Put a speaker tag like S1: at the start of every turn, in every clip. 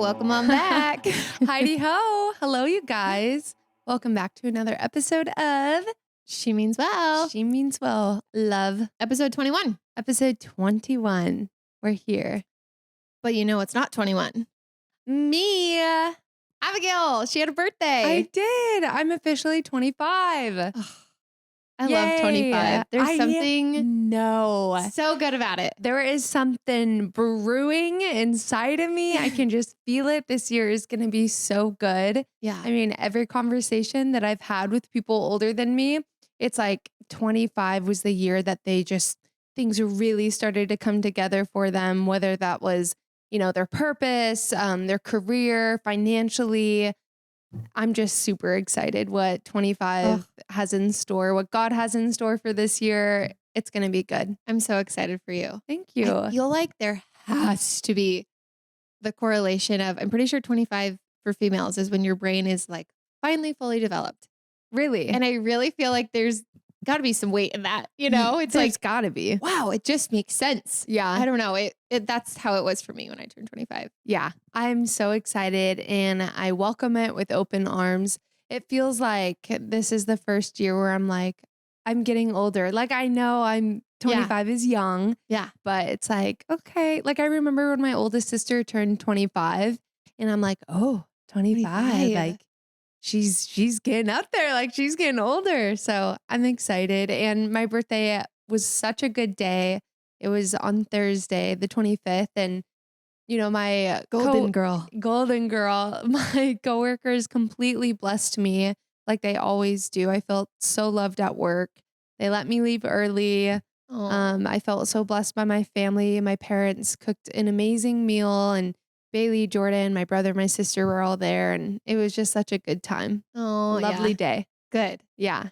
S1: welcome on back.
S2: Heidi ho. Hello, you guys. Welcome back to another episode of
S1: She Means Well.
S2: She Means Well. Love.
S1: Episode 21.
S2: Episode 21. We're here.
S1: But you know it's not 21.
S2: Me.
S1: Abigail, she had a birthday.
S2: I did. I'm officially 25.
S1: I love 25. There's something
S2: No.
S1: so good about it.
S2: There is something brewing inside of me. I can just feel it. This year is going to be so good.
S1: Yeah.
S2: I mean, every conversation that I've had with people older than me, it's like 25 was the year that things really started to come together for them, whether that was, their purpose, their career, financially. I'm just super excited what 25 has in store, what God has in store for this year. It's going to be good.
S1: I'm so excited for you.
S2: Thank you.
S1: I feel like there has to be the correlation of, I'm pretty sure 25 for females is when your brain is like finally fully developed.
S2: Really?
S1: And I really feel like there's got to be some weight in that, It's
S2: There's got to be.
S1: wow, it just makes sense.
S2: Yeah.
S1: I don't know. That's how it was for me when I turned 25.
S2: Yeah. I'm so excited and I welcome it with open arms. It feels like this is the first year where I'm like, I'm getting older. Like I know I'm 25 is young.
S1: Yeah.
S2: But it's like, okay. Like I remember when my oldest sister turned 25 and I'm like, oh, 25. Like she's getting up there. Like she's getting older. So I'm excited. And my birthday was such a good day. It was on Thursday, the 25th. And my
S1: Golden girl,
S2: my coworkers completely blessed me like they always do. I felt so loved at work. They let me leave early. I felt so blessed by my family. My parents cooked an amazing meal and Bailey, Jordan, my brother, my sister were all there. And it was just such a good time.
S1: Oh,
S2: Lovely day.
S1: Good.
S2: Yeah.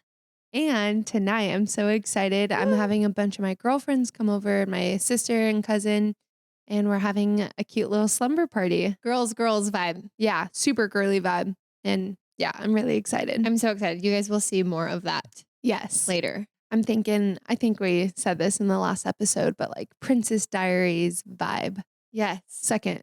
S2: And tonight I'm so excited. I'm having a bunch of my girlfriends come over, my sister and cousin, and we're having a cute little slumber party.
S1: Girls vibe.
S2: Yeah. Super girly vibe. And yeah, I'm really excited.
S1: I'm so excited. You guys will see more of that
S2: Yes.
S1: later.
S2: I think we said this in the last episode, but like Princess Diaries vibe.
S1: Yes.
S2: Second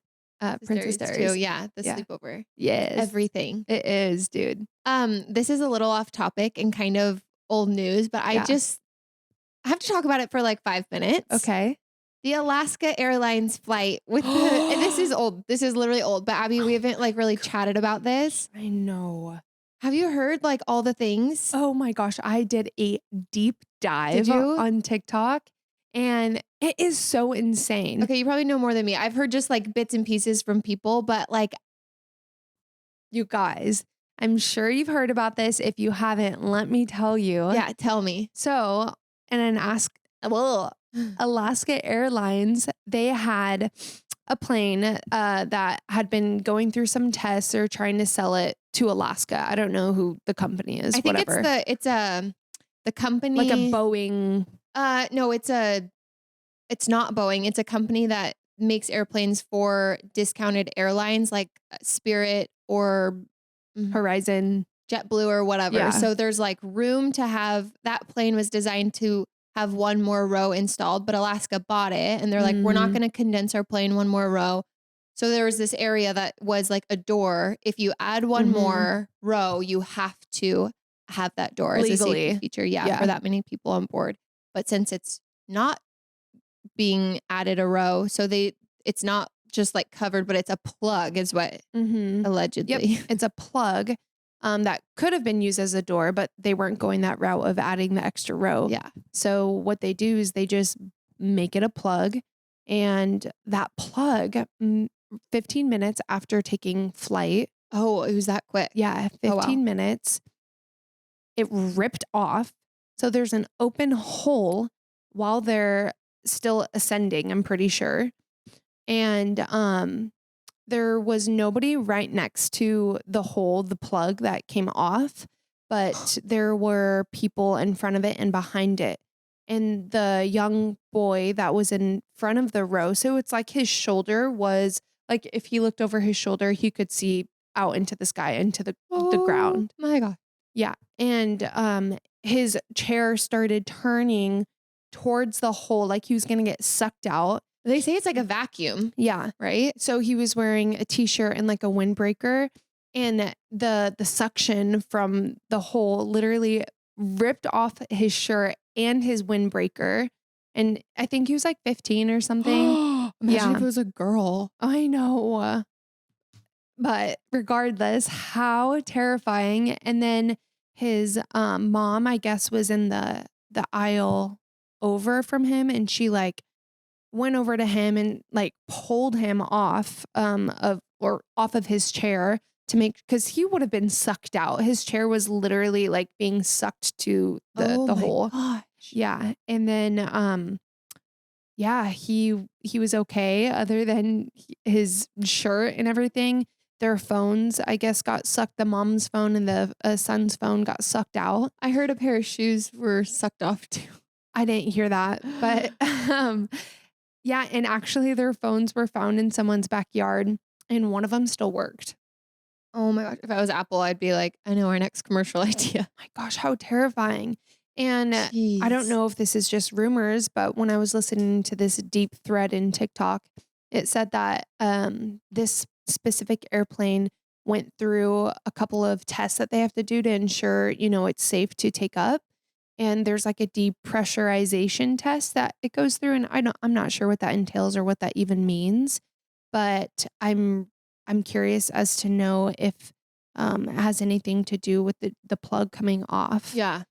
S2: Princess Diaries.
S1: Too. Yeah. The sleepover.
S2: Yes.
S1: Everything.
S2: It is, dude.
S1: This is a little off topic and kind of old news, but I have to talk about it for like 5 minutes.
S2: Okay.
S1: The Alaska Airlines flight with and this is old. This is literally old, but Abby, we haven't like really chatted about this.
S2: I know.
S1: Have you heard like all the things?
S2: Oh my gosh. I did a deep dive
S1: Did you?
S2: on TikTok and it is so insane.
S1: Okay, you probably know more than me. I've heard just like bits and pieces from people, but like
S2: you guys, I'm sure you've heard about this. If you haven't, let me tell you.
S1: Yeah, tell me.
S2: So, Alaska Airlines, they had a plane that had been going through some tests or trying to sell it to Alaska. I don't know who the company is.
S1: I think
S2: whatever.
S1: it's the company,
S2: like a Boeing.
S1: No, it's not Boeing. It's a company that makes airplanes for discounted airlines like Spirit or
S2: Horizon,
S1: JetBlue or whatever.
S2: Yeah.
S1: So there's like room to have that plane was designed to have one more row installed, but Alaska bought it and they're like, we're not going to condense our plane one more row. So there was this area that was like a door. If you add one more row, you have to have that door as a safety feature. Yeah, for that many people on board. But since it's not being added a row, so it's not just like covered, but it's a plug is what allegedly.
S2: Yep. It's a plug that could have been used as a door, but they weren't going that route of adding the extra row.
S1: Yeah.
S2: So what they do is they just make it a plug, and that plug 15 minutes after taking flight.
S1: Oh, it was that quick.
S2: Yeah. 15 minutes. It ripped off. So there's an open hole while they're still ascending, I'm pretty sure. And there was nobody right next to the hole, the plug that came off, but there were people in front of it and behind it. And the young boy that was in front of the row, so it's like his shoulder was like, if he looked over his shoulder, he could see out into the sky, into the ground.
S1: My God.
S2: Yeah. And his chair started turning towards the hole, like he was going to get sucked out.
S1: They say it's like a vacuum,
S2: Yeah.
S1: right?
S2: So he was wearing a t-shirt and like a windbreaker, and the suction from the hole literally ripped off his shirt and his windbreaker. And I think he was like 15 or something.
S1: Imagine
S2: Yeah.
S1: if it was a girl.
S2: I know. But regardless, how terrifying. And then his mom, I guess, was in the aisle over from him, and she like went over to him and like pulled him off off of his chair to make, because he would have been sucked out. His chair was literally like being sucked to the hole.
S1: Gosh.
S2: Yeah. And then yeah, he was okay other than his shirt and everything. Their phones, I guess, got sucked. The mom's phone and the son's phone got sucked out.
S1: I heard a pair of shoes were sucked off too.
S2: I didn't hear that, but yeah, and actually their phones were found in someone's backyard, and one of them still worked.
S1: Oh my gosh. If I was Apple, I'd be like, I know our next commercial idea.
S2: My gosh, how terrifying. And I don't
S1: Jeez.
S2: know if this is just rumors, but when I was listening to this deep thread in TikTok, it said that this specific airplane went through a couple of tests that they have to do to ensure, it's safe to take up. And there's like a depressurization test that it goes through, and I'm not sure what that entails or what that even means, but I'm curious as to know if it has anything to do with the plug coming off.
S1: Yeah.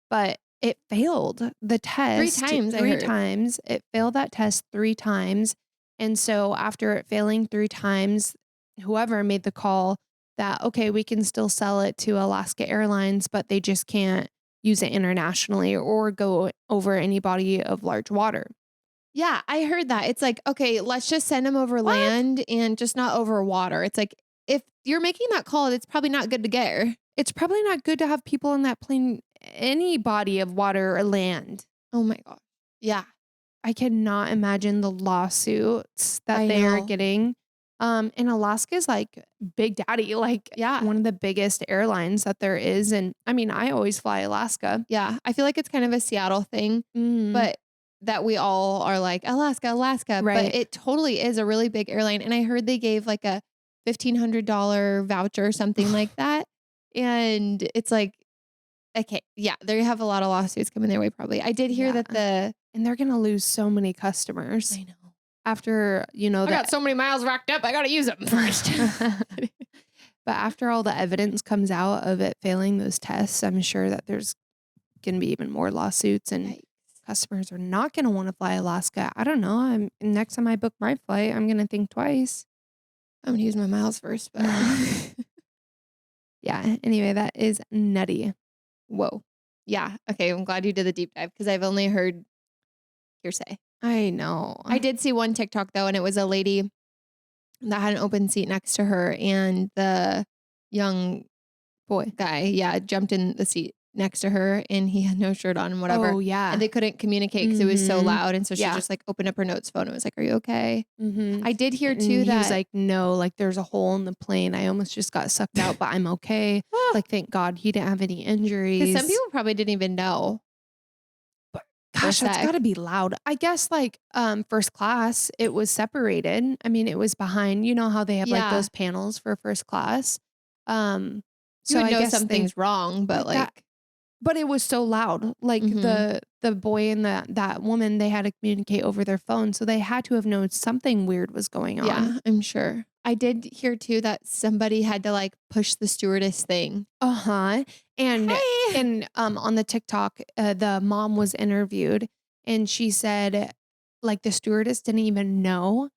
S2: But it failed the test
S1: 3 times, I
S2: Three
S1: heard.
S2: times. It failed that test 3 times. And so after it failing 3 times, whoever made the call that, okay, we can still sell it to Alaska Airlines, but they just can't use it internationally or go over any body of large water.
S1: Yeah, I heard that. It's like, okay, let's just send them over land and just not over water. It's like, if you're making that call, it's probably not good to get her.
S2: It's probably not good to have people in that plane, any body of water or land.
S1: Oh my gosh. Yeah.
S2: I cannot imagine the lawsuits that
S1: I
S2: they are
S1: know.
S2: getting. And Alaska's like Big Daddy, like
S1: Yeah.
S2: one of the biggest airlines that there is. And I mean, I always fly Alaska.
S1: Yeah. I feel like it's kind of a Seattle thing, but that we all are like, Alaska.
S2: Right.
S1: But it totally is a really big airline. And I heard they gave like a $1,500 voucher or something like that. And it's like, okay, yeah, they have a lot of lawsuits coming their way probably. I did hear that
S2: and they're going to lose so many customers.
S1: I know.
S2: After,
S1: I got so many miles racked up. I got to use them first.
S2: But after all the evidence comes out of it failing those tests, I'm sure that there's going to be even more lawsuits, and
S1: Yikes.
S2: customers are not going to want to fly Alaska. I don't know. Next time I book my flight, I'm going to think twice.
S1: I'm going to use my miles first, but
S2: Yeah. Anyway, that is nutty.
S1: whoa. Yeah. Okay. I'm glad you did the deep dive because I've only heard hearsay.
S2: I know.
S1: I did see one TikTok though, and it was a lady that had an open seat next to her, and the young
S2: boy.
S1: guy, jumped in the seat next to her, and he had no shirt on and whatever.
S2: Oh, yeah.
S1: And they couldn't communicate because it was so
S2: Mhm.
S1: loud, and so she
S2: Yeah.
S1: just like opened up her notes phone and was like, "Are you okay?"
S2: Mhm.
S1: I did hear
S2: And
S1: too
S2: he
S1: that
S2: was like, no, like there's a hole in the plane. I almost just got sucked out, but I'm okay. Like, thank God he didn't have any injuries.
S1: because some people probably didn't even know.
S2: Gosh,
S1: for
S2: that's
S1: sec.
S2: got to be loud. I guess like first class, it was separated. I mean, it was behind. You know how they have like
S1: Yeah.
S2: those panels for first class.
S1: You
S2: So
S1: would
S2: I
S1: know
S2: guess
S1: something's wrong, but
S2: that-
S1: like,
S2: but it was so loud. Like
S1: Mhm.
S2: the boy and that woman, they had to communicate over their phone, so they had to have known something weird was going on.
S1: yeah, I'm sure. I did hear too that somebody had to like push the stewardess thing.
S2: And
S1: Hey.
S2: and on the TikTok, the mom was interviewed, and she said like the stewardess didn't even know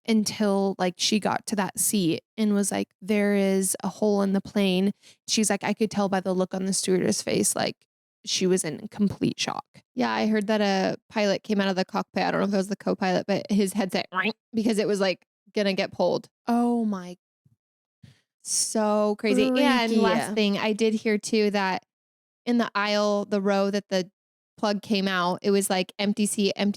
S2: until like she got to that seat and was like, there is a hole in the plane. She's like, I could tell by the look on the stewardess face, like she was in complete shock.
S1: Yeah, I heard that a pilot came out of the cockpit. I don't know if it was the co-pilot, but his headset because it was like gonna get pulled.
S2: Oh my.
S1: So crazy. And
S2: Freaky.
S1: last thing, I did hear too that in the aisle, the row that the plug came out, it was like empty seat, and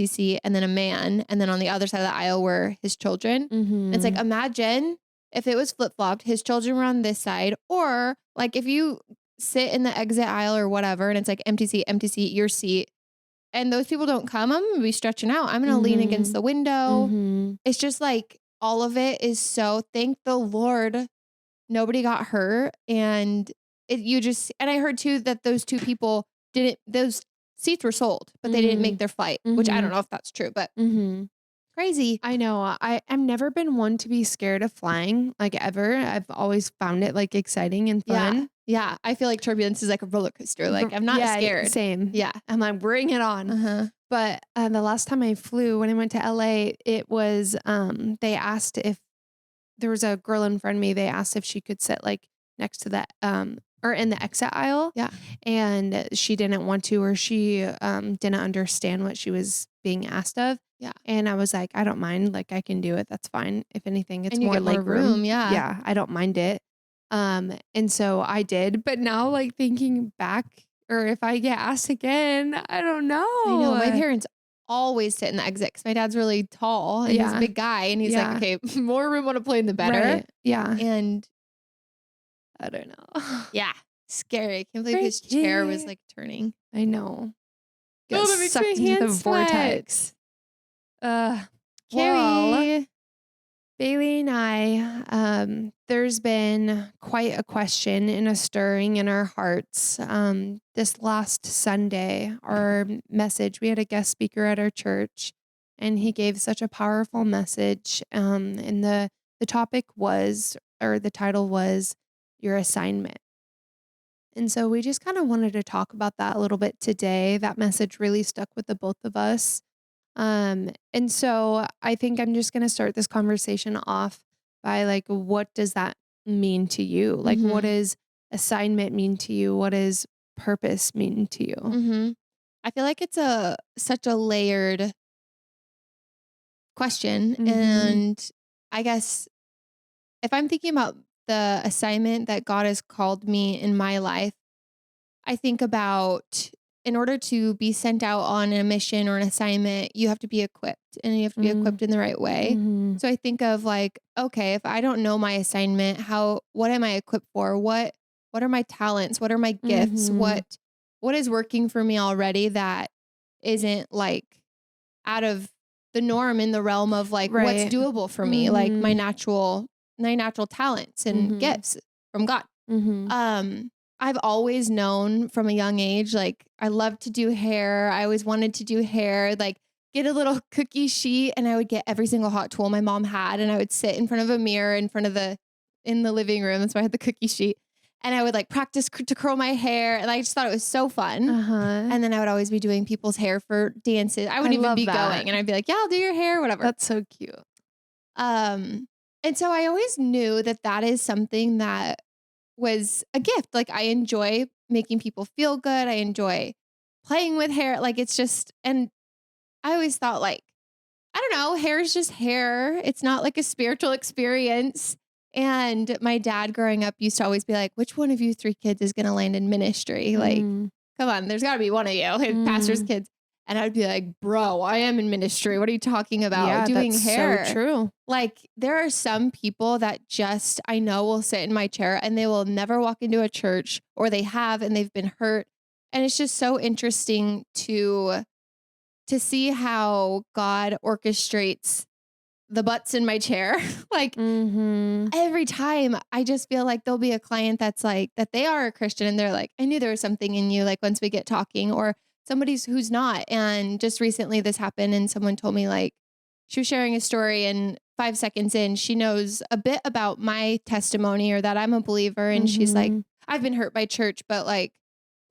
S1: then a man. And then on the other side of the aisle were his children.
S2: Mm-hmm.
S1: It's like, imagine if it was flip-flopped, his children were on this side, or like if you sit in the exit aisle or whatever, and it's like empty seat, your seat, and those people don't come, I'm going to be stretching out. I'm going to lean against the window. It's just like all of it is so, thank the Lord, nobody got hurt. And and I heard too that those two people those seats were sold, but they didn't make their flight, which I don't know if that's true, but crazy.
S2: I know. I've never been one to be scared of flying, like ever. I've always found it like exciting and fun.
S1: Yeah. I feel like turbulence is like a roller coaster. Like I'm not scared.
S2: Same.
S1: Yeah.
S2: I'm like, bring it on. But the last time I flew, when I went to LA, it was, they asked if there was a girl in front of me. They asked if she could sit like next to that, or in the exit aisle.
S1: Yeah.
S2: And she didn't want to, or she didn't understand what she was being asked of.
S1: Yeah.
S2: And I was like, I don't mind. Like, I can do it. That's fine. If anything, it's more like
S1: room. Yeah.
S2: Yeah. I don't mind it. And so I did. But now, like, thinking back, or if I get asked again, I don't know.
S1: I know. My parents always sit in the exit because my dad's really tall and he's a big guy. And he's like, okay, more room on a plane, the better.
S2: Right. Yeah.
S1: And
S2: I don't know.
S1: Yeah. Scary. I can't believe his chair was like turning.
S2: I know.
S1: Got sucked into the vortex.
S2: Carrie, Bailey and I, there's been quite a question and a stirring in our hearts. This last Sunday, our message, we had a guest speaker at our church, and he gave such a powerful message. And the topic was, or the title was, your assignment. And so we just kind of wanted to talk about that a little bit today. That message really stuck with the both of us. And so I think I'm just going to start this conversation off by like, what does that mean to you? Like, what does assignment mean to you? What does purpose mean to you?
S1: I feel like it's such a layered question. And I guess if I'm thinking about the assignment that God has called me in my life, I think about, in order to be sent out on a mission or an assignment, you have to be equipped, and you have to be equipped in the right way. So I think of like, okay, if I don't know my assignment, what am I equipped for? What are my talents? What are my gifts? What is working for me already that isn't like out of the norm in the realm of like what's doable for me, like my natural talents and gifts from God. I've always known from a young age, like I love to do hair. I always wanted to do hair, like get a little cookie sheet, and I would get every single hot tool my mom had. And I would sit in front of a mirror in the living room. That's why I had the cookie sheet. And I would like practice to curl my hair. And I just thought it was so fun. And then I would always be doing people's hair for dances. I wouldn't even be going, and I'd be like, yeah, I'll do your hair, whatever.
S2: That's so cute.
S1: And so I always knew that is something that was a gift. Like I enjoy making people feel good. I enjoy playing with hair. Like it's just, and I always thought like, I don't know, hair is just hair. It's not like a spiritual experience. And my dad growing up used to always be like, which one of you 3 kids is going to land in ministry? Like, come on, there's gotta be one of you, pastor's kids. And I'd be like, bro, I am in ministry. What are you talking about? Doing
S2: that's
S1: hair.
S2: So true.
S1: Like there are some people that just, I know will sit in my chair and they will never walk into a church, or they have, and they've been hurt. And it's just so interesting to see how God orchestrates the butts in my chair. Like every time I just feel like there'll be a client that's like, that they are a Christian and they're like, I knew there was something in you. Like once we get talking, or somebody who's not. And just recently this happened, and someone told me like she was sharing a story, and 5 seconds in, she knows a bit about my testimony, or that I'm a believer. And she's like, I've been hurt by church, but like,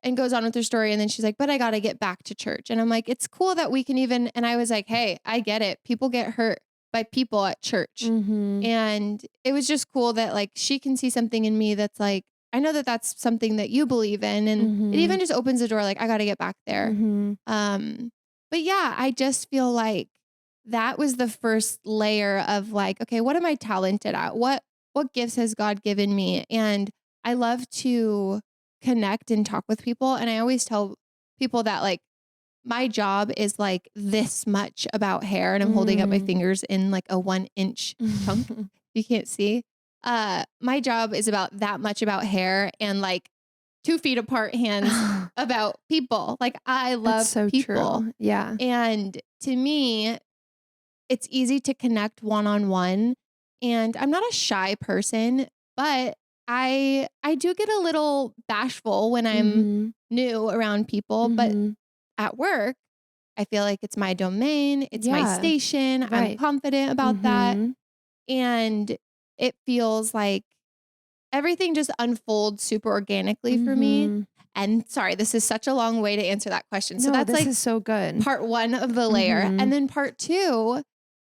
S1: and goes on with her story. And then she's like, but I got to get back to church. And I'm like, it's cool that we can even, and I was like, hey, I get it. People get hurt by people at church. And it was just cool that like, she can see something in me that's like, I know that that's something that you believe in. And it even just opens the door. Like, I got to get back there. But yeah, I just feel like that was the first layer of like, okay, what am I talented at? What gifts has God given me? And I love to connect and talk with people. And I always tell people that like, my job is like this much about hair, and I'm holding up my fingers in like a 1-inch chunk. You can't see. My job is about that much about hair, and like 2 feet apart hands about people. Like I love
S2: That's so
S1: people.
S2: true. Yeah.
S1: And to me, it's easy to connect one-on-one. And I'm not a shy person, but I do get a little bashful when I'm
S2: Mhm.
S1: new around people. But
S2: Mhm.
S1: at work, I feel like it's my domain, it's my
S2: Yeah.
S1: station. I'm
S2: Right.
S1: confident about that.
S2: Mhm.
S1: And it feels like everything just unfolds super organically for me.
S2: Mhm.
S1: And sorry, this is such a long way to answer that question. So
S2: No,
S1: that's
S2: this
S1: like
S2: is so good.
S1: part 1 of the layer. And
S2: Mhm.
S1: then part 2,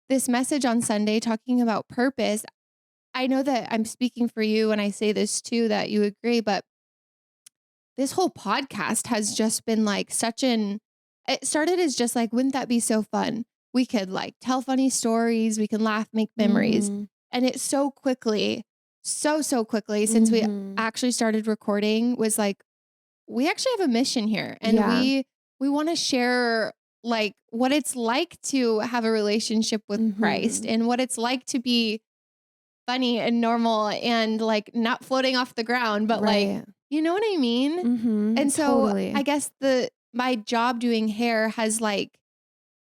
S1: this message on Sunday talking about purpose. I know that I'm speaking for you when I say this too, that you agree, but this whole podcast has just been like it started as just like, wouldn't that be so fun? We could like tell funny stories, we can laugh, make memories.
S2: Mhm.
S1: And it so quickly, so quickly since we
S2: Mhm.
S1: actually started recording was like, we actually have a mission here and
S2: Yeah.
S1: we want to share like what it's like to have a relationship with Christ
S2: Mhm.
S1: and what it's like to be funny and normal and like not floating off the ground, but like,
S2: Right.
S1: you know what I mean?
S2: Mhm.
S1: And so
S2: Totally.
S1: I guess my job doing hair has like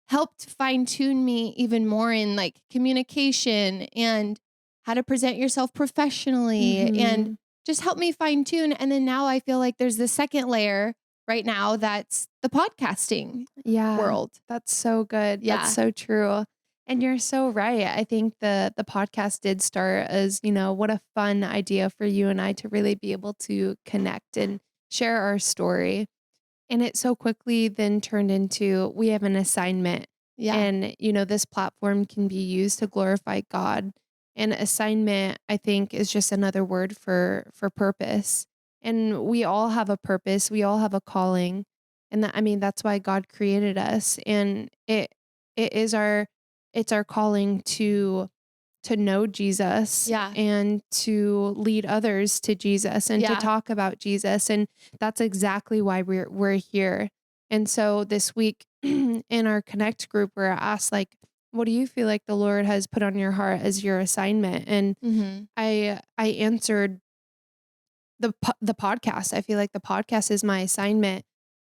S1: helped fine tune me even more in like communication and how to present yourself professionally and
S2: Mhm.
S1: just help me fine tune. And then now I feel like there's the second layer right now that's the podcasting
S2: Yeah.
S1: world.
S2: That's so good. That's
S1: Yeah.
S2: so true. And you're so right. I think the podcast did start as, what a fun idea for you and I to really be able to connect and share our story. And it so quickly then turned into we have an assignment.
S1: Yeah.
S2: And, this platform can be used to glorify God. And assignment, I think, is just another word for purpose. And we all have a purpose. We all have a calling. And that's why God created us. And it is it's our calling to know Jesus
S1: Yeah.
S2: and to lead others to Jesus and to
S1: Yeah.
S2: talk about Jesus. And that's exactly why we're here. And so this week in our Connect group, we're asked like, what do you feel like the Lord has put on your heart as your assignment? And
S1: Mm-hmm.
S2: I answered the podcast. I feel like the podcast is my assignment.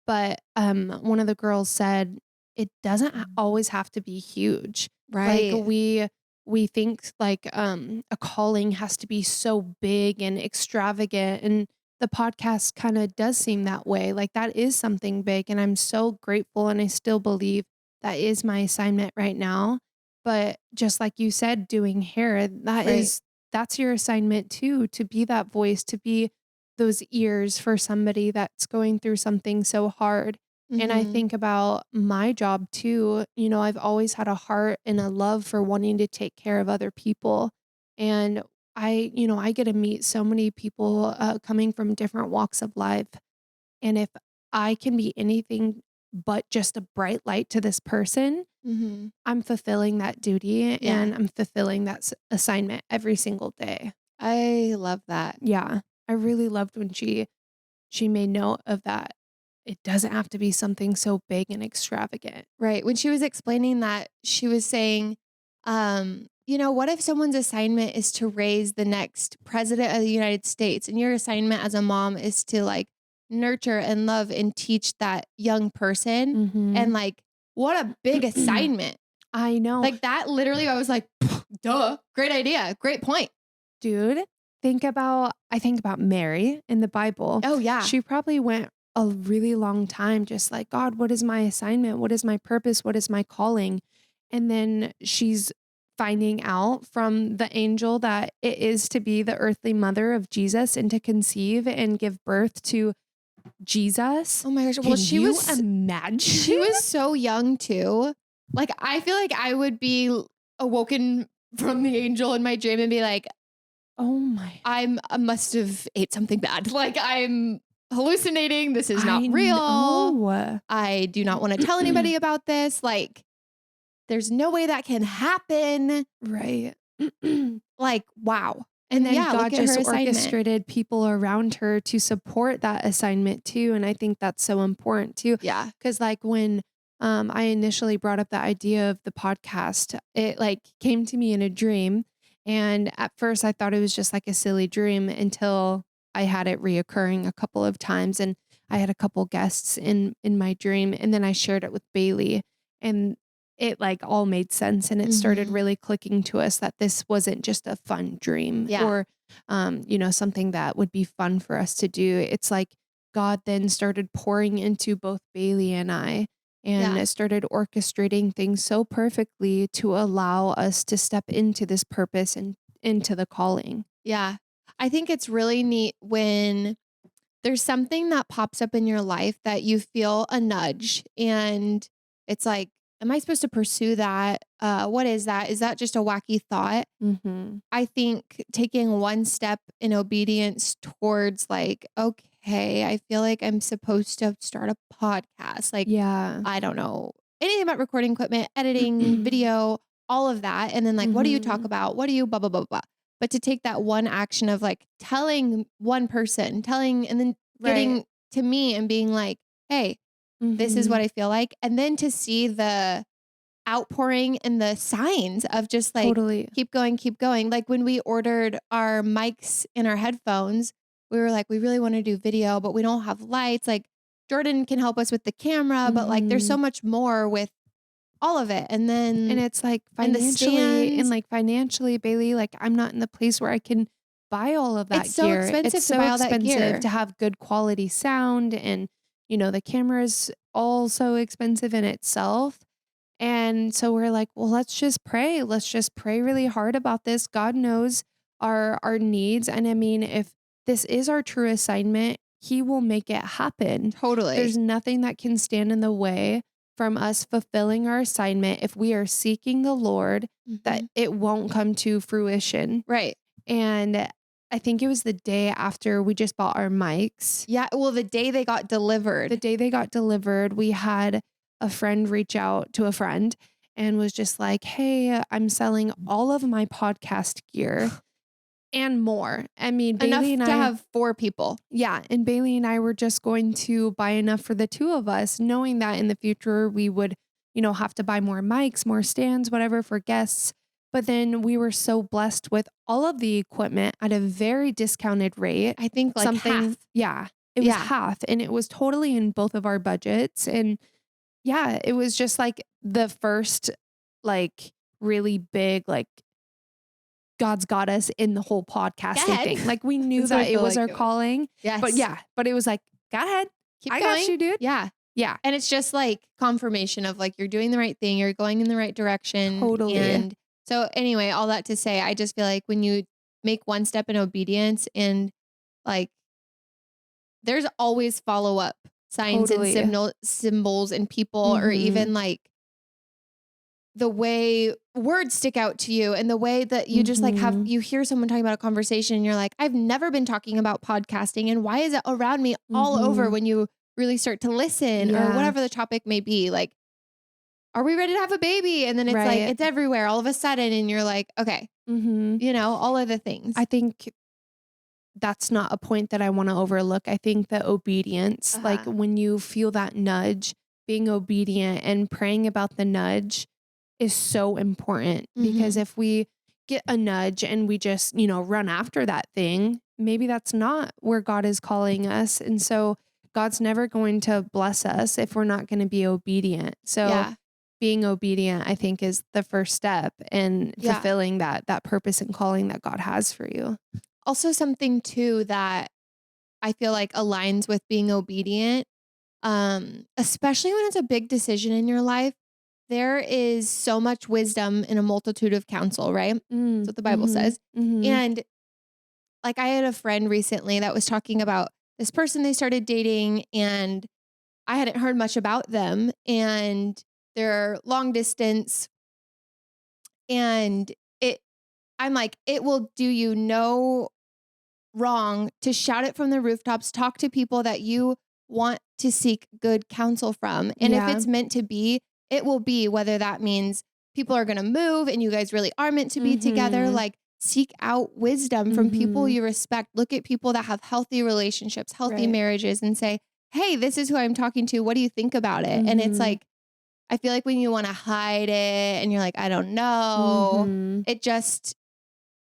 S2: But one of the girls said it doesn't always have to be huge. Like
S1: Right.
S2: we think like a calling has to be so big and extravagant, and the podcast kind of does seem that way. Like that is something big, and I'm so grateful, and I still believe that is my assignment right now. But just like you said, doing hair,
S1: Right.
S2: that's your assignment too, to be that voice, to be those ears for somebody that's going through something so hard. And I
S1: Mm-hmm.
S2: think about my job too. I've always had a heart and a love for wanting to take care of other people. And I get to meet so many people coming from different walks of life. And if I can be anything but just a bright light to this person,
S1: Mm-hmm.
S2: I'm fulfilling that duty
S1: Yeah.
S2: and I'm fulfilling that assignment every single day.
S1: I love that.
S2: Yeah. I really loved when she made note of that. It doesn't have to be something so big and extravagant.
S1: Right. When she was explaining that, she was saying, what if someone's assignment is to raise the next president of the United States and your assignment as a mom is to like nurture and love and teach that young person? And
S2: Mhm.
S1: like, what a big assignment.
S2: I know.
S1: Like that literally, I was like, duh, great idea. Great point.
S2: Dude, I think about Mary in the Bible.
S1: Oh, yeah.
S2: She probably went a really long time just like, God, what is my assignment? What is my purpose? What is my calling? And then she's finding out from the angel that it is to be the earthly mother of Jesus and to conceive and give birth to Jesus.
S1: Oh my gosh. Well,
S2: Can
S1: she
S2: you
S1: was
S2: imagine?
S1: she was so young too. Like I feel like I would be awoken from the angel in my dream and be like,
S2: Oh my.
S1: I must have ate something bad. Like I'm hallucinating. This is not
S2: I
S1: real.
S2: know.
S1: I do not want to tell anybody about this. Like there's no way that can happen.
S2: Right.
S1: Like, wow.
S2: And then
S1: yeah,
S2: God
S1: look at
S2: just
S1: her assignment.
S2: orchestrated people around her to support that assignment too. And I think that's so important too.
S1: Yeah.
S2: Because like when I initially brought up the idea of the podcast, it like came to me in a dream. And at first I thought it was just like a silly dream until I had it reoccurring a couple of times, and I had a couple guests in my dream, and then I shared it with Bailey, and it like all made sense, and it started
S1: Mhm.
S2: really clicking to us that this wasn't just a fun dream
S1: Yeah.
S2: or something that would be fun for us to do. It's like God then started pouring into both Bailey and I, and
S1: Yeah.
S2: it started orchestrating things so perfectly to allow us to step into this purpose and into the calling.
S1: Yeah. I think it's really neat when there's something that pops up in your life that you feel a nudge and it's like, am I supposed to pursue that? What is that? Is that just a wacky thought?
S2: Mm-hmm.
S1: I think taking one step in obedience towards like, okay, I feel like I'm supposed to start a podcast. Like,
S2: Yeah.
S1: I don't know anything about recording equipment, editing, video, all of that. And then like, what do you talk
S2: Mm-hmm.
S1: about? What do you blah, blah, blah, blah. But to take that one action of like telling one person, telling, and then
S2: Right.
S1: getting to me and being like, hey, this is
S2: Mm-hmm.
S1: what I feel like. And then to see the outpouring and the signs of just like,
S2: Totally.
S1: keep going, keep going. Like when we ordered our mics and our headphones, we were like, we really want to do video, but we don't have lights. Like Jordan can help us with the camera, but like there's so
S2: Mm-hmm.
S1: much more with all of it. And
S2: And
S1: then,
S2: it's like
S1: and the stands,
S2: financially, Bailey, like I'm not in the place where I can buy all of
S1: it's
S2: that
S1: so
S2: gear.
S1: expensive
S2: It's
S1: to
S2: so
S1: buy all that
S2: expensive
S1: gear.
S2: to have good quality sound, and the camera's also expensive in itself. And so we're like, well, let's just pray. Let's just pray really hard about this. God knows our needs. And I mean, if this is our true assignment, he will make it happen.
S1: Totally.
S2: There's nothing that can stand in the way from us fulfilling our assignment if we are seeking the Lord, that
S1: Mhm.
S2: it won't come to fruition.
S1: Right.
S2: And I think it was the day after we just bought our mics.
S1: Yeah. Well, the day they got
S2: The
S1: delivered.
S2: day they got delivered, we had a friend reach out to a friend and was just like, hey, I'm selling all of my podcast gear and more. I mean,
S1: Enough
S2: Bailey and
S1: to
S2: I,
S1: have 4 people.
S2: yeah, and Bailey and I were just going to buy enough for the two of us, knowing that in the future we would, have to buy more mics, more stands, whatever for guests. But then we were so blessed with all of the equipment at a very discounted rate.
S1: I think like half.
S2: Yeah, it was
S1: Yeah.
S2: half, and it was totally in both of our budgets. And yeah, it was just like the first, like, really big, like, God's got us in the whole podcasting
S1: ahead.
S2: thing. Like, we knew
S1: That's what I
S2: that it
S1: feel
S2: was
S1: like
S2: our
S1: it was.
S2: calling.
S1: Yes.
S2: But it was like, go ahead.
S1: Keep
S2: I
S1: going.
S2: got you, dude.
S1: Yeah.
S2: Yeah,
S1: And it's just like confirmation of like you're doing the right thing, you're going in the right direction.
S2: totally.
S1: And so anyway, all that to say, I just feel like when you make one step in obedience and like there's always follow up signs
S2: Totally.
S1: and symbols and people or
S2: Mhm.
S1: even like the way words stick out to you and the way that you just like
S2: Mhm.
S1: you hear someone talking about a conversation and you're like, I've never been talking about podcasting and why is it around me all over
S2: Mhm.
S1: when you really start to listen or
S2: Yeah.
S1: whatever the topic may be. Like, are we ready to have a baby? And then it's like,
S2: Right.
S1: it's everywhere all of a sudden. And you're like, okay,
S2: Mhm.
S1: all of the things.
S2: I think that's not a point that I want to overlook. I think that obedience, like
S1: Uh-huh.
S2: when you feel that nudge, being obedient and praying about the nudge is so important, because
S1: Mhm.
S2: if we get a nudge and we just, run after that thing, maybe that's not where God is calling us. And so God's never going to bless us if we're not going to be obedient. So
S1: Yeah.
S2: being obedient, I think, is the first step in
S1: Yeah.
S2: fulfilling that purpose and calling that God has for you.
S1: Also something too that I feel like aligns with being obedient, especially when it's a big decision in your life. There is so much wisdom in a multitude of counsel, right? That's what the Bible says. And like I had a friend recently that was talking about this person they started dating and I hadn't heard much about them and they're long distance and I'm like, it will do you no wrong to shout it from the rooftops, talk to people that you want to seek good counsel from. And if
S2: Yeah.
S1: it's meant to be, it will be, whether that means people are going to move and you guys really are meant to be together.
S2: Mhm.
S1: Like seek out wisdom from people
S2: Mhm.
S1: you respect. Look at people that have healthy relationships, healthy
S2: Right.
S1: marriages and say, hey, this is who I'm talking to. What do you think about it? And it's
S2: Mhm.
S1: like, I feel like when you want to hide it and you're like, I don't know,
S2: Mhm.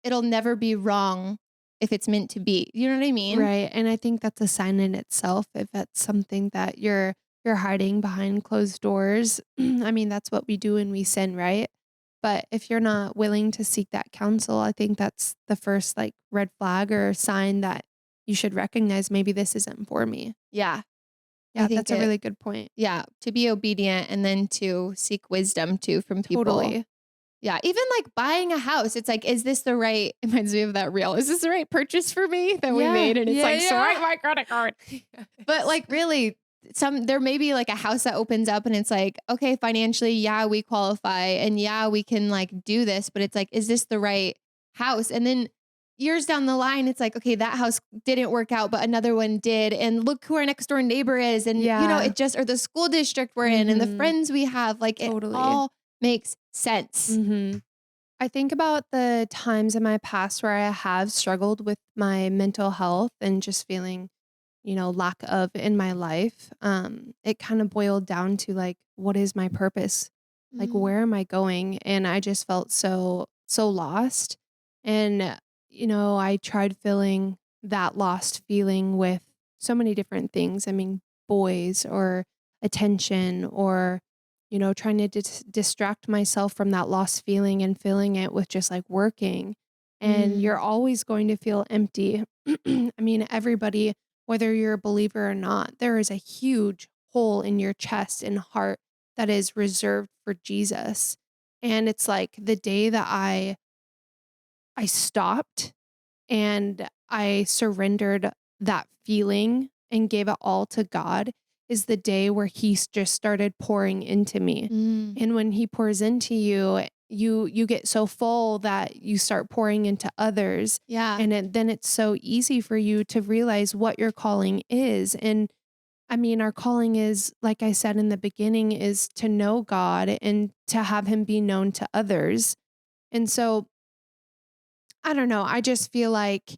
S1: it'll never be wrong if it's meant to be. You know what I mean?
S2: Right. And I think that's a sign in itself if that's something that you're hiding behind closed doors. I mean, that's what we do when we sin, right? But if you're not willing to seek that counsel, I think that's the first like red flag or sign that you should recognize maybe this isn't for me.
S1: Yeah. I
S2: Yeah,
S1: think
S2: that's a really good point.
S1: yeah, to be obedient and then to seek wisdom too from people.
S2: Totally.
S1: Yeah, even like buying a house, it's like, is this the right, it reminds me of that reel. Is this the right purchase for me that we
S2: Yeah,
S1: made? And it's
S2: yeah,
S1: like,
S2: yeah.
S1: swipe my credit card. But like really, there may be like a house that opens up and it's like, okay, financially, yeah, we qualify and yeah, we can like do this, but it's like, is this the right house? And then years down the line, it's like, okay, that house didn't work out, but another one did. And look who our next door neighbor is. And you know,
S2: Yeah.
S1: it just, or the school district we're in and the
S2: Mhm.
S1: friends we have, like
S2: Totally.
S1: it all makes sense.
S2: Mm-hmm. I think about the times in my past where I have struggled with my mental health and just feeling, lack of in my life. It kind of boiled down to like, what is my purpose? Like,
S1: Mm.
S2: where am I going? And I just felt so lost. And, I tried filling that lost feeling with so many different things. I mean, boys or attention or trying to distract myself from that lost feeling and filling it with just like working. And
S1: Mm.
S2: you're always going to feel empty. I mean, everybody, whether you're a believer or not, there is a huge hole in your chest and heart that is reserved for Jesus. And it's like the day that I stopped and I surrendered that feeling and gave it all to God is the day where just started pouring into me.
S1: Mm.
S2: And when he pours into you, you get so full that you start pouring into others.
S1: Yeah.
S2: And then it's so easy for you to realize what your calling is. And I mean, our calling is, like I said in the beginning, is to know God and to have him be known to others. And so, I don't know. I just feel like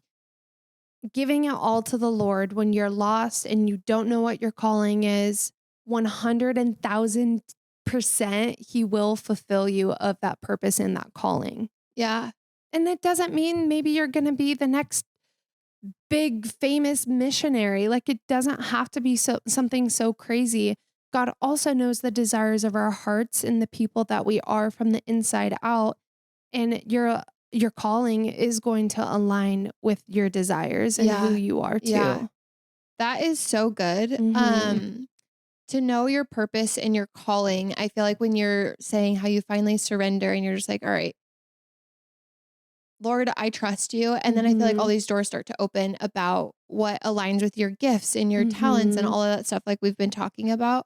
S2: giving it all to the Lord when you're lost and you don't know what your calling is, 100,000% he will fulfill you of that purpose and that calling.
S1: Yeah.
S2: And it doesn't mean maybe you're going to be the next big famous missionary. Like it doesn't have to be something so crazy. God also knows the desires of our hearts and the people that we are from the inside out. And your calling is going to align with your desires and who you are too.
S1: Yeah. That is so good.
S2: Mhm.
S1: To know your purpose and your calling, I feel like when you're saying how you finally surrender and you're just like, all right, Lord, I trust you. And then I feel like all
S2: Mhm.
S1: these doors start to open about what aligns with your gifts and your talents and
S2: Mhm.
S1: all of that stuff like we've been talking about.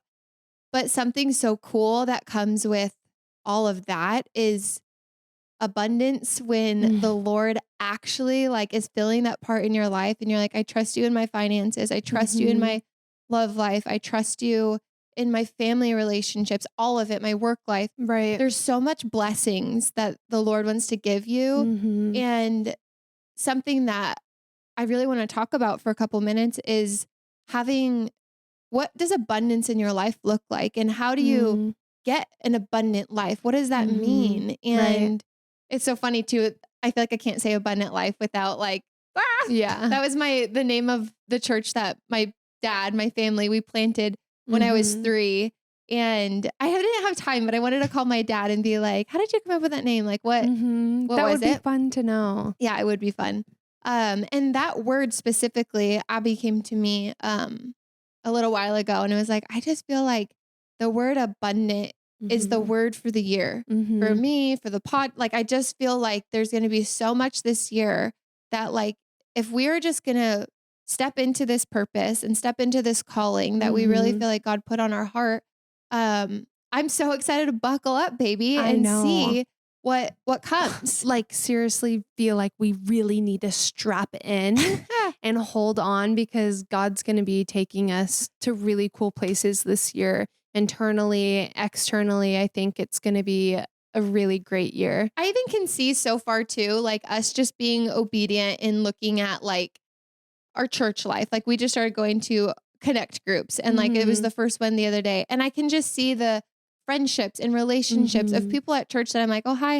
S1: But something so cool that comes with all of that is abundance when the Lord actually like is filling that part in your life and you're like, I trust you in my finances. I trust you in
S2: Mhm.
S1: my love life. I trust you in my family relationships, all of it, my work life.
S2: Right.
S1: There's so much blessings that the Lord wants to give you.
S2: Mhm.
S1: And something that I really want to talk about for a couple minutes is having, what does abundance in your life look like? And how do you
S2: Mhm.
S1: get an abundant life? What does that
S2: Mhm.
S1: mean?
S2: Right.
S1: And it's so funny too. I feel like I can't say abundant life without like,
S2: Yeah.
S1: that was the name of the church that my dad, my family, we planted when I was
S2: Mhm.
S1: 3. And I didn't have time, but I wanted to call my dad and be like, how did you come up with that name? Like what
S2: Mhm. That
S1: was
S2: would be
S1: it?
S2: fun to know.
S1: Yeah, it would be fun. And that word specifically, Abby came to me a little while ago and it was like, I just feel like the word abundant is the
S2: Mhm.
S1: word for the year. For
S2: Mhm.
S1: me, for the pod. Like I just feel like there's gonna be so much this year that like if we're just gonna step into this purpose and step into this calling that we really
S2: Mhm.
S1: feel like God put on our heart, I'm so excited to buckle up, baby,
S2: I
S1: and
S2: know.
S1: see what comes.
S2: Like seriously feel like we really need to strap in and hold on because God's going to be taking us to really cool places this year, internally, externally. I think it's going to be a really great year.
S1: I even can see so far too, like us just being obedient and looking at like our church life. Like we just started going to connect groups and like it was
S2: Mhm.
S1: the first one the other day. And I can just see the friendships and relationships of
S2: Mhm.
S1: people at church that I'm like, oh, hi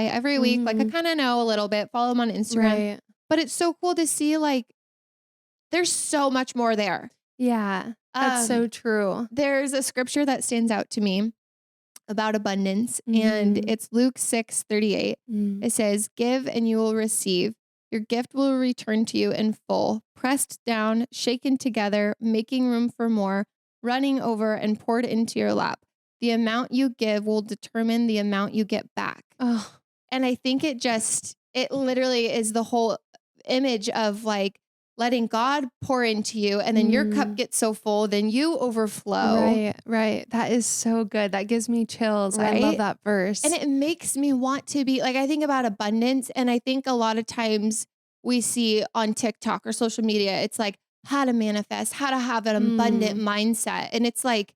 S1: every week. Like I
S2: Mhm.
S1: kind of know a little bit, follow them on Instagram.
S2: Right.
S1: But it's so cool to see like there's so much more there.
S2: Yeah. That's so true.
S1: There's a scripture that stands out to me about abundance, and it's Luke 6:38. It says, "Give and you will receive. Your gift will return to you in full, pressed down, shaken together, making room for more, running over and poured into your lap. The amount you give will determine the amount you get back."
S2: Oh,
S1: And I think it literally is the whole image of like letting God pour into you, and then your cup gets so full, then you overflow.
S2: right. That is so good. That gives me chills. I love
S1: Right?
S2: that verse.
S1: And it makes me want to be like, I think about abundance, and I think a lot of times we see on TikTok or social media, it's like how to manifest, how to have an abundant mindset. And it's like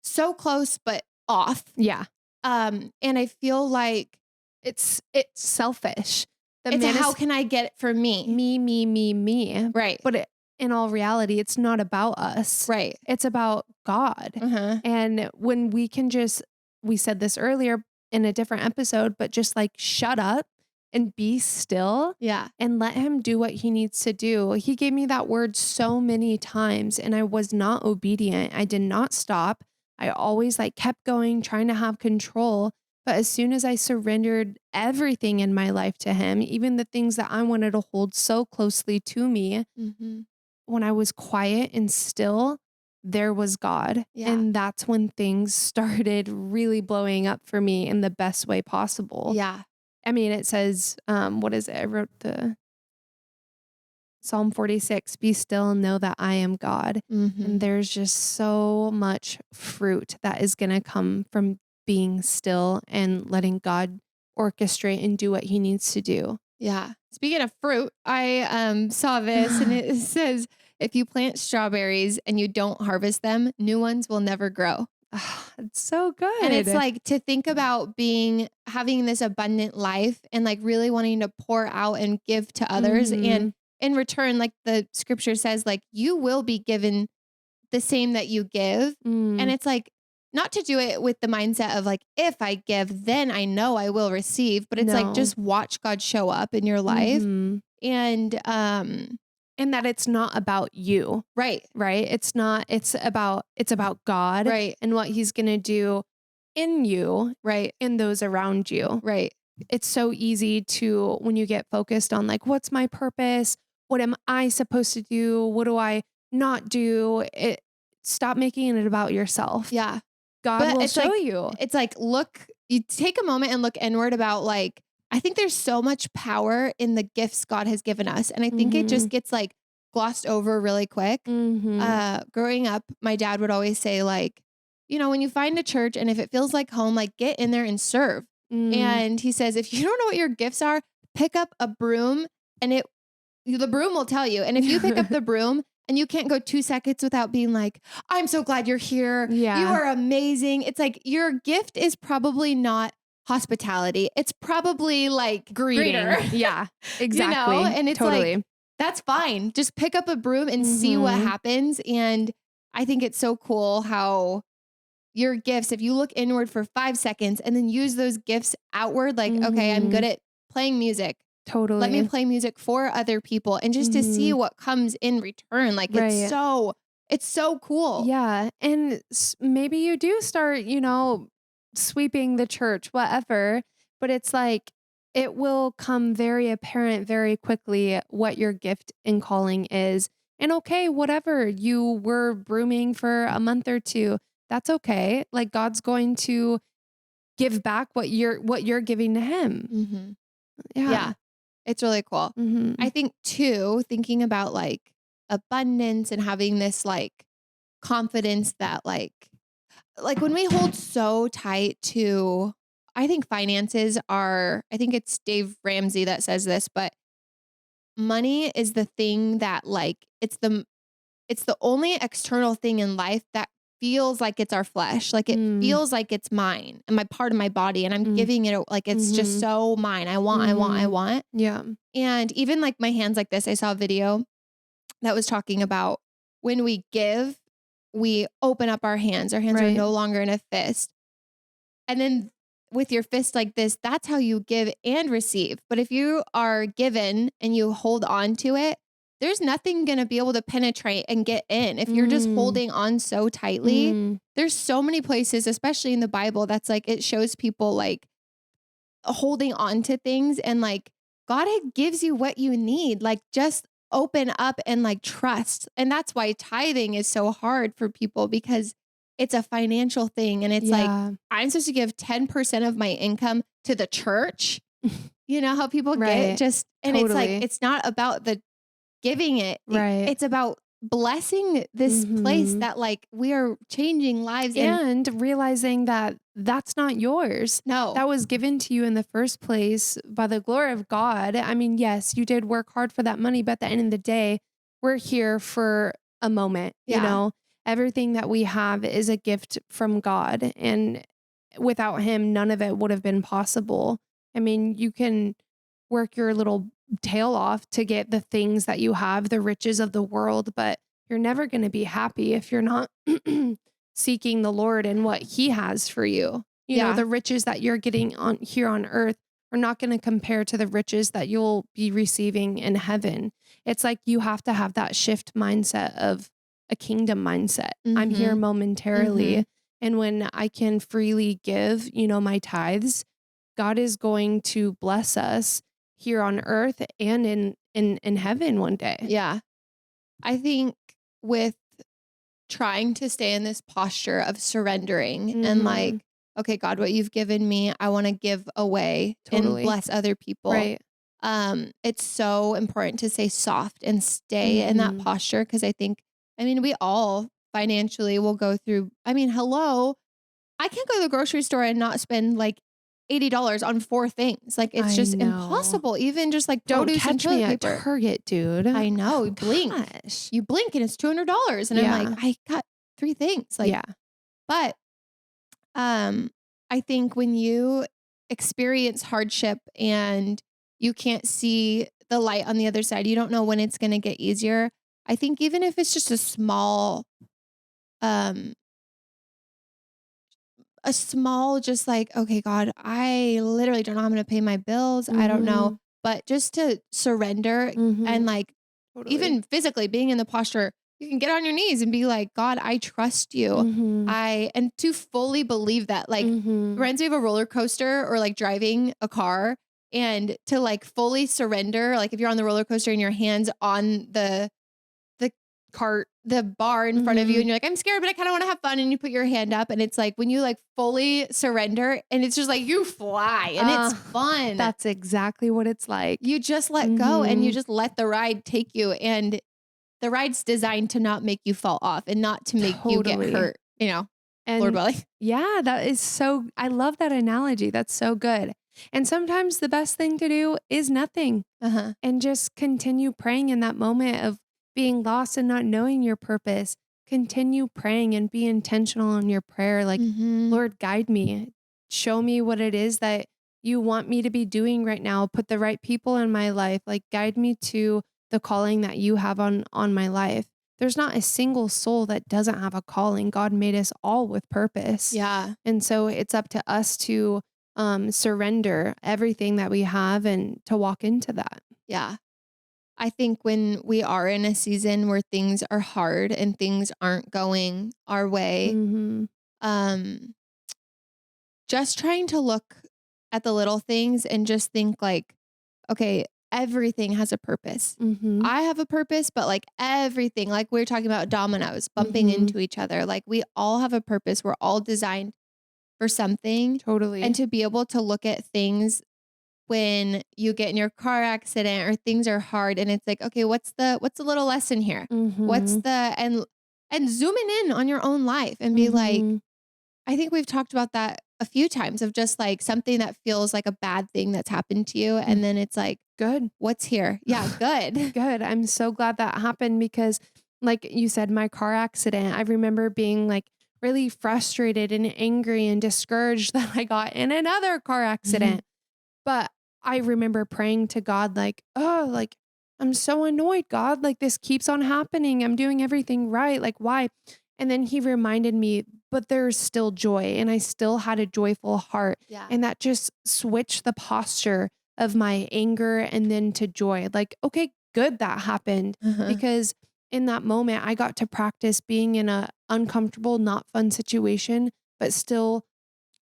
S1: so close, but off.
S2: Yeah.
S1: And I feel like
S2: It's selfish.
S1: it's a, how can I get it for me?
S2: Me.
S1: Right.
S2: But in all reality, it's not about us.
S1: Right.
S2: It's about God.
S1: Uh-huh.
S2: And when we can we said this earlier in a different episode, but just like shut up and be still.
S1: Yeah.
S2: And let him do what he needs to do. He gave me that word so many times and I was not obedient. I did not stop. I always like kept going, trying to have control. But as soon as I surrendered everything in my life to him, even the things that I wanted to hold so closely to me, when I was quiet and still, there was God.
S1: Yeah.
S2: And that's when things started really blowing up for me in the best way possible.
S1: Yeah.
S2: I mean, it says, what is it? I wrote the Psalm 46, be still and know that I am God. And there's just so much fruit that is going to come from being still and letting God orchestrate and do what he needs to do.
S1: Yeah. Speaking of fruit, I saw this and it says, if you plant strawberries and you don't harvest them, new ones will never grow.
S2: It's so good.
S1: And it's like to think about having this abundant life and like really wanting to pour out and give to others. And in return, like the scripture says, like you will be given the same that you give. And it's like, not to do it with the mindset of like, if I give, then I know I will receive, but it's like, just watch God show up in your life. And
S2: that it's not about you.
S1: Right.
S2: It's about God.
S1: Right.
S2: And what he's going to do in you.
S1: Right.
S2: And those around you.
S1: Right.
S2: It's so easy to, when you get focused on like, what's my purpose? What am I supposed to do? What do I not do? Stop making it about yourself.
S1: Yeah.
S2: God will show you.
S1: It's like, you take a moment and look inward about like, I think there's so much power in the gifts God has given us. And I think it just gets like glossed over really quick. Growing up, my dad would always say like, you know, when you find a church and if it feels like home, like get in there and serve. And he says, if you don't know what your gifts are, pick up a broom and the broom will tell you. And if you pick up the broom and you can't go 2 seconds without being like, I'm so glad you're here.
S2: Yeah.
S1: You are amazing. It's like your gift is probably not hospitality. It's probably like
S2: greeting. Yeah, exactly.
S1: You know? And it's like, that's fine. Just pick up a broom and see what happens. And I think it's so cool how your gifts, if you look inward for 5 seconds and then use those gifts outward, like, okay, I'm good at playing music.
S2: Totally.
S1: Let me play music for other people and just to see what comes in return. Like it's so cool.
S2: Yeah. And maybe you do start, sweeping the church, whatever, but it's like, it will come very apparent very quickly what your gift and calling is. And okay, whatever, you were brooming for a month or two, that's okay. Like God's going to give back what you're giving to him.
S1: Yeah. It's really cool. I think too, thinking about like abundance and having this like confidence that like when we hold so tight to, I think finances are, I think it's Dave Ramsey that says this, but money is the thing that like, it's the only external thing in life that feels like it's our flesh. Like it feels like it's mine and my part of my body. And I'm giving it like, it's just so mine. I want.
S2: Yeah.
S1: And even like my hands like this, I saw a video that was talking about when we give, we open up our hands. Our hands are no longer in a fist. And then with your fist like this, that's how you give and receive. But if you are given and you hold on to it, there's nothing going to be able to penetrate and get in. If you're just holding on so tightly, there's so many places, especially in the Bible, that's like, it shows people like holding on to things, and like God gives you what you need. Like just open up and like trust. And that's why tithing is so hard for people, because it's a financial thing. And it's like, I'm supposed to give 10% of my income to the church. You know how people get just, and it's like, it's not about the giving it. It's about blessing this place that like we are changing lives
S2: and realizing that that's not yours.
S1: No,
S2: that was given to you in the first place by the glory of God. I mean, yes, you did work hard for that money, but at the end of the day, we're here for a moment. You know, everything that we have is a gift from God, and without him, none of it would have been possible. I mean, you can work your little tail off to get the things that you have, the riches of the world, but you're never going to be happy if you're not seeking the Lord and what he has for you. You know, the riches that you're getting on here on earth are not going to compare to the riches that you'll be receiving in heaven. It's like you have to have that shift mindset of a kingdom mindset. I'm here momentarily. And when I can freely give, you know, my tithes, God is going to bless us here on earth and in heaven one day.
S1: Yeah. I think with trying to stay in this posture of surrendering and like, okay, God, what you've given me, I want to give away and bless other people.
S2: Right.
S1: It's so important to stay soft and stay in that posture. Cause I mean, we all financially will go through, I mean, hello, I can't go to the grocery store and not spend like $80 on 4 things. Like it's just impossible. Even just like produce and toilet paper.
S2: Target, dude.
S1: I know. You blink and it's $200. And I'm like, I got 3 things. Like, but, I think when you experience hardship and you can't see the light on the other side, you don't know when it's going to get easier. I think even if it's just a small, just like, okay, God, I literally don't know how I'm going to pay my bills. I don't know. But just to surrender and like, even physically being in the posture, you can get on your knees and be like, God, I trust you. And to fully believe that, like, reminds me of a roller coaster or like driving a car, and to like fully surrender. Like if you're on the roller coaster and your hands on the cart, the bar in front of you, and you're like, I'm scared, but I kind of want to have fun. And you put your hand up, and it's like when you like fully surrender, and it's just like you fly and it's fun.
S2: That's exactly what it's like.
S1: You just let go and you just let the ride take you. And the ride's designed to not make you fall off and not to make you get hurt, you know,
S2: and
S1: Lord willing.
S2: Yeah, that is so, I love that analogy. That's so good. And sometimes the best thing to do is nothing and just continue praying in that moment of being lost and not knowing your purpose. Continue praying and be intentional in your prayer. Like, Lord, guide me. Show me what it is that you want me to be doing right now. Put the right people in my life. Like, guide me to the calling that you have on my life. There's not a single soul that doesn't have a calling. God made us all with purpose.
S1: Yeah.
S2: And so it's up to us to surrender everything that we have and to walk into that.
S1: Yeah. I think when we are in a season where things are hard and things aren't going our way, just trying to look at the little things and just think like, okay, everything has a purpose. I have a purpose, but like everything, like we were talking about dominoes bumping into each other, like we all have a purpose. We're all designed for something.
S2: Totally.
S1: And to be able to look at things when you get in your car accident or things are hard, and it's like, okay, what's the little lesson here? What's the, and zooming in on your own life and be like, I think we've talked about that a few times, of just like something that feels like a bad thing that's happened to you. And then it's like,
S2: good.
S1: What's here? Yeah. Good.
S2: Good. I'm so glad that happened, because like you said, my car accident, I remember being like really frustrated and angry and discouraged that I got in another car accident. But I remember praying to God, like, oh, like, I'm so annoyed, God, like this keeps on happening. I'm doing everything right. Like, why? And then he reminded me but there's still joy and I still had a joyful heart.
S1: Yeah.
S2: And that just switched the posture of my anger and then to joy. Like, okay, good that happened because in that moment I got to practice being in a uncomfortable, not fun situation, but still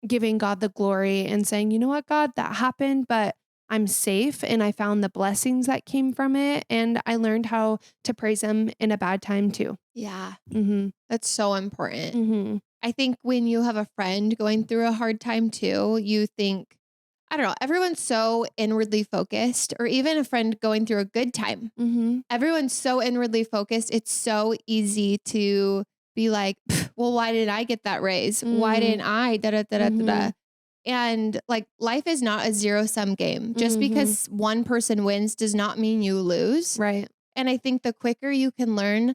S2: giving God the glory and saying, you know what, God, that happened, but I'm safe and I found the blessings that came from it. And I learned how to praise him in a bad time too.
S1: Yeah.
S2: Mm-hmm.
S1: That's so important.
S2: Mm-hmm.
S1: I think when you have a friend going through a hard time too, you think, I don't know, everyone's so inwardly focused, or even a friend going through a good time.
S2: Mm-hmm.
S1: Everyone's so inwardly focused. It's so easy to be like, well, why didn't I get that raise? Why didn't I? Da, da, da, da, da, da. And like life is not a zero-sum game. Just because one person wins does not mean you lose.
S2: Right.
S1: And I think the quicker you can learn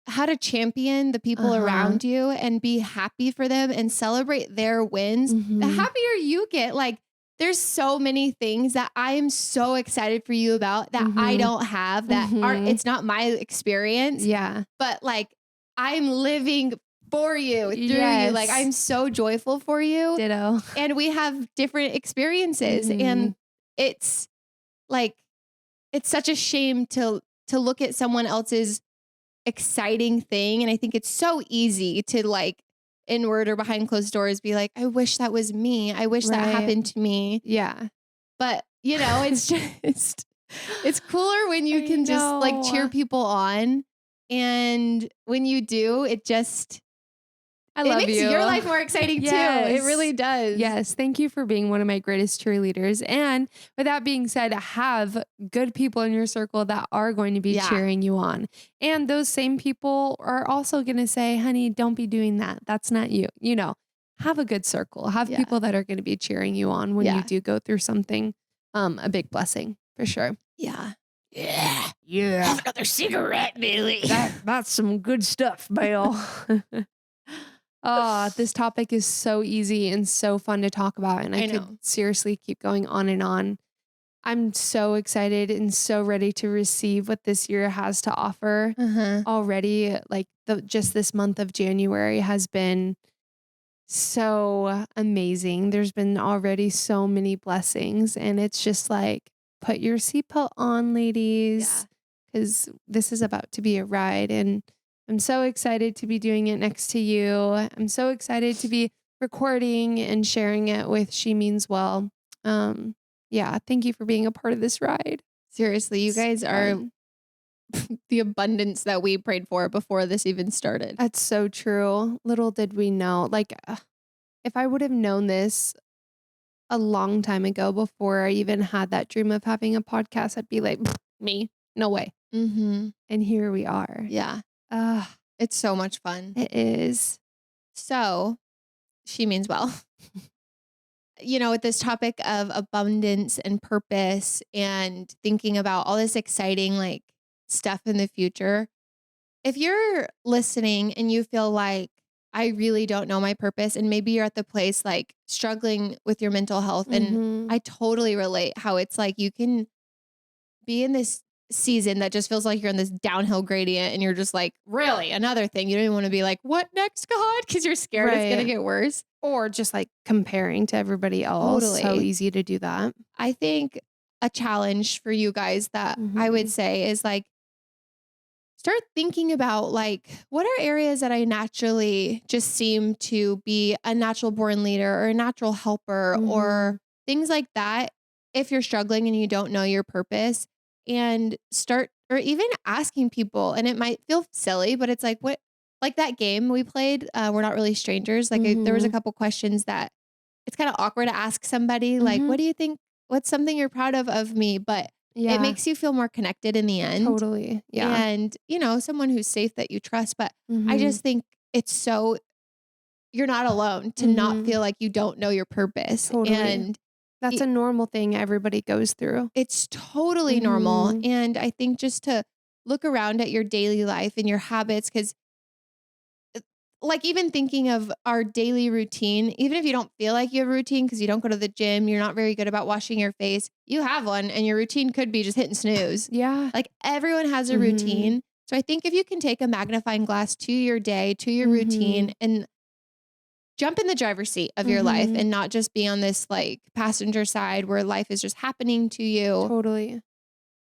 S1: how to champion the people around you and be happy for them and celebrate their wins, the happier you get. Like there's so many things that I am so excited for you about that I don't have, that aren't, it's not my experience.
S2: Yeah.
S1: But like I'm living for you, through you. Like I'm so joyful for you.
S2: Ditto.
S1: And we have different experiences. And it's like, it's such a shame to look at someone else's exciting thing. And I think it's so easy to like inward or behind closed doors be like, I wish that was me. I wish that happened to me.
S2: Yeah.
S1: But you know, it's just, it's cooler when you can just like cheer people on. And when you do, it just, it makes your life more exciting too. It really does.
S2: Yes. Thank you for being one of my greatest cheerleaders. And with that being said, have good people in your circle that are going to be cheering you on. And those same people are also going to say, honey, don't be doing that. That's not you. You know, have a good circle. Have people that are going to be cheering you on when you do go through something, a big blessing for sure.
S1: Yeah.
S3: Yeah. Have another cigarette, Bailey.
S2: That's some good stuff, Bale. Oh, this topic is so easy and so fun to talk about. And I could seriously keep going on and on. I'm so excited and so ready to receive what this year has to offer. Already, like just this month of January has been so amazing. There's been already so many blessings. And it's just like, put your seatbelt on, ladies, because this is about to be a ride. And I'm so excited to be doing it next to you. I'm so excited to be recording and sharing it with She Means Well. Yeah, thank you for being a part of this ride.
S1: Seriously, you guys are the abundance that we prayed for before this even started.
S2: That's so true. Little did we know. Like, if I would have known this a long time ago before I even had that dream of having a podcast, I'd be like, me, no way. And here we are.
S1: Yeah. It's so much fun.
S2: It is.
S1: So, She Means Well. You know, with this topic of abundance and purpose and thinking about all this exciting like stuff in the future, if you're listening and you feel like I really don't know my purpose, and maybe you're at the place like struggling with your mental health, and I totally relate how it's like you can be in this season that just feels like you're in this downhill gradient and you're just like, really another thing. You don't even want to be like, what next, God? Because you're scared it's going to get worse.
S2: Or just like comparing to everybody else.
S1: Totally.
S2: So easy to do that.
S1: I think a challenge for you guys that I would say is like, start thinking about like, what are areas that I naturally just seem to be a natural born leader or a natural helper or things like that. If you're struggling and you don't know your purpose, and start, or even asking people, and it might feel silly, but it's like, what, like that game we played, We're Not Really Strangers. Like there was a couple questions that it's kind of awkward to ask somebody, like, what do you think? What's something you're proud of me? But it makes you feel more connected in the end.
S2: Totally. Yeah.
S1: And, you know, someone who's safe that you trust. But I just think it's so, you're not alone to not feel like you don't know your purpose.
S2: Totally.
S1: And
S2: that's a normal thing everybody goes through.
S1: It's totally normal. And I think just to look around at your daily life and your habits, because like even thinking of our daily routine, even if you don't feel like you have a routine because you don't go to the gym, you're not very good about washing your face, you have one, and your routine could be just hitting snooze.
S2: Yeah.
S1: Like everyone has a routine. So I think if you can take a magnifying glass to your day, to your routine, and jump in the driver's seat of your life
S2: Mhm.
S1: and not just be on this like passenger side where life is just happening to you.
S2: Totally.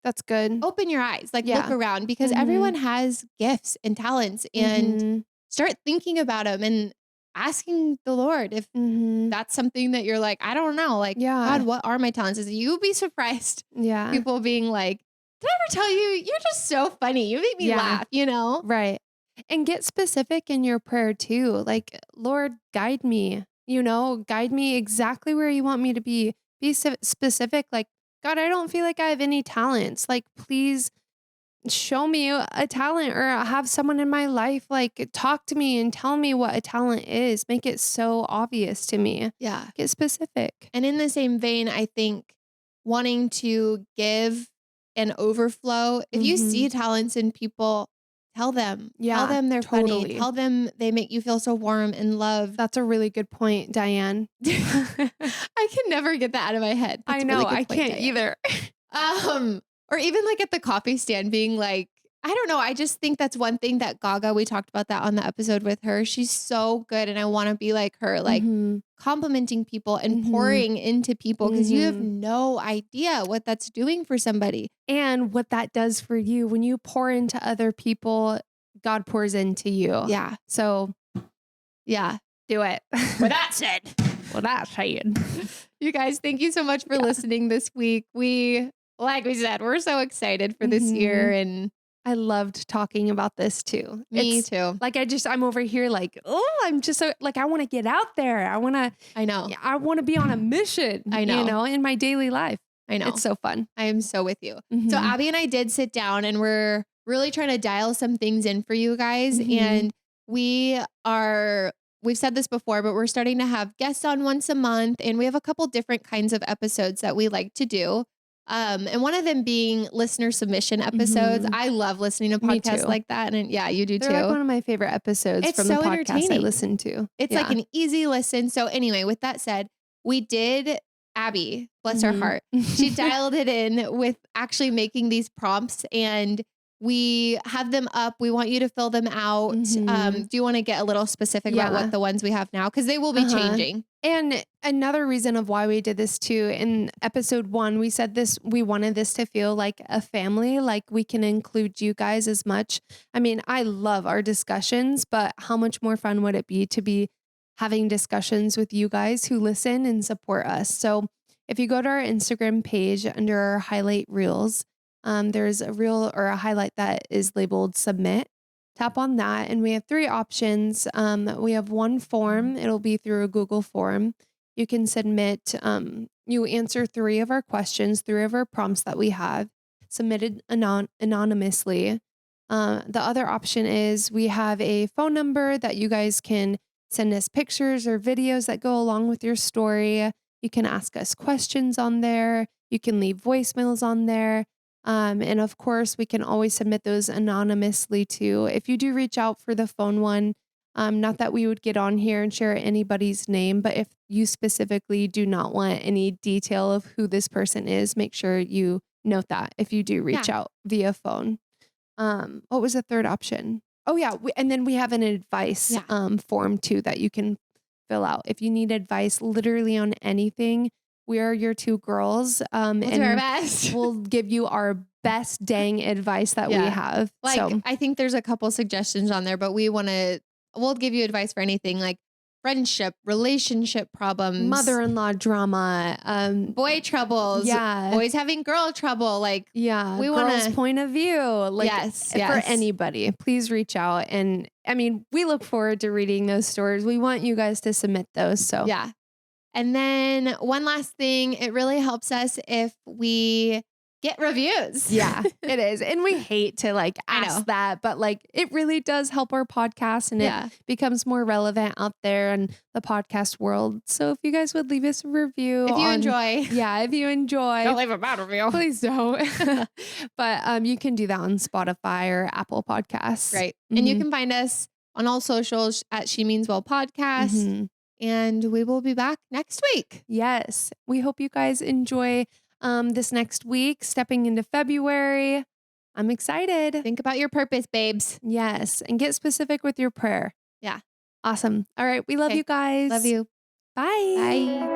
S2: That's good.
S1: Open your eyes, like look
S2: Yeah.
S1: around because
S2: Mhm.
S1: everyone has gifts and talents and
S2: Mhm.
S1: start thinking about them and asking the Lord if
S2: Mhm.
S1: that's something that you're like, I don't know, like,
S2: Yeah.
S1: God, what are my talents? You'd be surprised.
S2: Yeah.
S1: People being like, did I ever tell you, you're just so funny. You make me
S2: Yeah.
S1: laugh, you know?
S2: Right. And get specific in your prayer too. Like, Lord, guide me, guide me exactly where you want me to be. Be specific. Like, God, I don't feel like I have any talents. Like, please show me a talent or have someone in my life, like, talk to me and tell me what a talent is. Make it so obvious to me.
S1: Yeah.
S2: Get specific.
S1: And in the same vein, I think wanting to give and overflow, if you see talents in people, tell them. Tell
S2: Yeah,
S1: them they're funny.
S2: totally.
S1: Tell them they make you feel so warm and loved.
S2: That's a really good point, Diane.
S1: I can never get that out of my head. That's
S2: I
S1: a
S2: know,
S1: really good
S2: I
S1: point,
S2: can't
S1: Diane.
S2: either.
S1: Or even like at the coffee stand being like, I don't know. I just think that's one thing that Gaga, we talked about that on the episode with her. She's so good. And I want to be like her, like
S2: Mhm.
S1: complimenting people and
S2: Mhm.
S1: pouring into people because you have
S2: Mhm.
S1: no idea what that's doing for somebody.
S2: And what that does for you when you pour into other people, God pours into you.
S1: Yeah.
S2: So
S1: Yeah.
S2: do it.
S3: With that said,
S2: Well, that's saying.
S1: You guys, thank you so much for listening this week. Like we said, we're so excited for this year and
S2: I loved talking about this too.
S1: me
S2: It's
S1: too.
S2: like I'm over here like, oh, I'm just so like I want to get out there. I want to be on a mission.
S1: I know.
S2: In my daily life.
S1: I know.
S2: It's so fun.
S1: I am so with you.
S2: Mhm.
S1: So Abby and I did sit down and we're really trying to dial some things in for you guys.
S2: Mhm.
S1: And we've said this before, but we're starting to have guests on once a month. And we have a couple different kinds of episodes that we like to do. And one of them being listener submission episodes.
S2: Mhm.
S1: I love listening to
S2: Me
S1: podcasts
S2: too.
S1: like that. And yeah, you do
S2: They're
S1: too.
S2: like one of my favorite episodes
S1: It's
S2: from
S1: so
S2: the podcast I
S1: entertaining.
S2: listen to.
S1: It's like an easy listen. So anyway, with that said, we did Abby, bless her heart. She dialed it in with actually making these prompts and we have them up. We want you to fill them out.
S2: Mhm.
S1: Do you want to get a little specific about
S2: Yeah.
S1: what the ones we have now? Because they will be changing.
S2: And another reason of why we did this too, in episode 1, we said we wanted this to feel like a family, like we can include you guys as much. I mean, I love our discussions, but how much more fun would it be to be having discussions with you guys who listen and support us? So if you go to our Instagram page under our highlight reels, there's a reel or a highlight that is labeled submit. Tap on that, and we have 3 options. We have one form. It'll be through a Google form. You can submit, you answer 3 of our questions, 3 of our prompts that we have, submitted anonymously. The other option is we have a phone number that you guys can send us pictures or videos that go along with your story. You can ask us questions on there. You can leave voicemails on there. And of course, we can always submit those anonymously too. If you do reach out for the phone one, not that we would get on here and share anybody's name, but if you specifically do not want any detail of who this person is, make sure you note that if you do reach out via phone. What was the third option? Oh yeah. And then we have an advice form too that you can fill out. If you need advice literally on anything, we are your 2 girls.
S1: We'll do our best.
S2: We'll give you our best dang advice that we have.
S1: Like, I think there's a couple suggestions on there, but we'll give you advice for anything like friendship, relationship problems,
S2: mother-in-law drama,
S1: boy troubles, boys having girl trouble. Like, we
S2: girls' point of view. Like,
S1: yes.
S2: For anybody, please reach out. And I mean, we look forward to reading those stories. We want you guys to submit those. So
S1: yeah. And then one last thing, it really helps us if we get reviews.
S2: Yeah, it is. And we hate to ask that, but it really does help our podcast and it becomes more relevant out there in the podcast world. So if you guys would leave us a review.
S1: If you enjoy.
S2: Yeah, if you enjoy.
S3: Don't leave a bad review.
S2: Please don't. But you can do that on Spotify or Apple Podcasts.
S1: Right. And you can find us on all socials at She Means Well Podcast. And we will be back next week.
S2: Yes. We hope you guys enjoy this next week, stepping into February. I'm excited.
S1: Think about your purpose, babes.
S2: Yes. And get specific with your prayer.
S1: Yeah.
S2: Awesome. All right. We love
S1: Okay.
S2: you guys.
S1: Love you.
S2: Bye.
S1: Bye.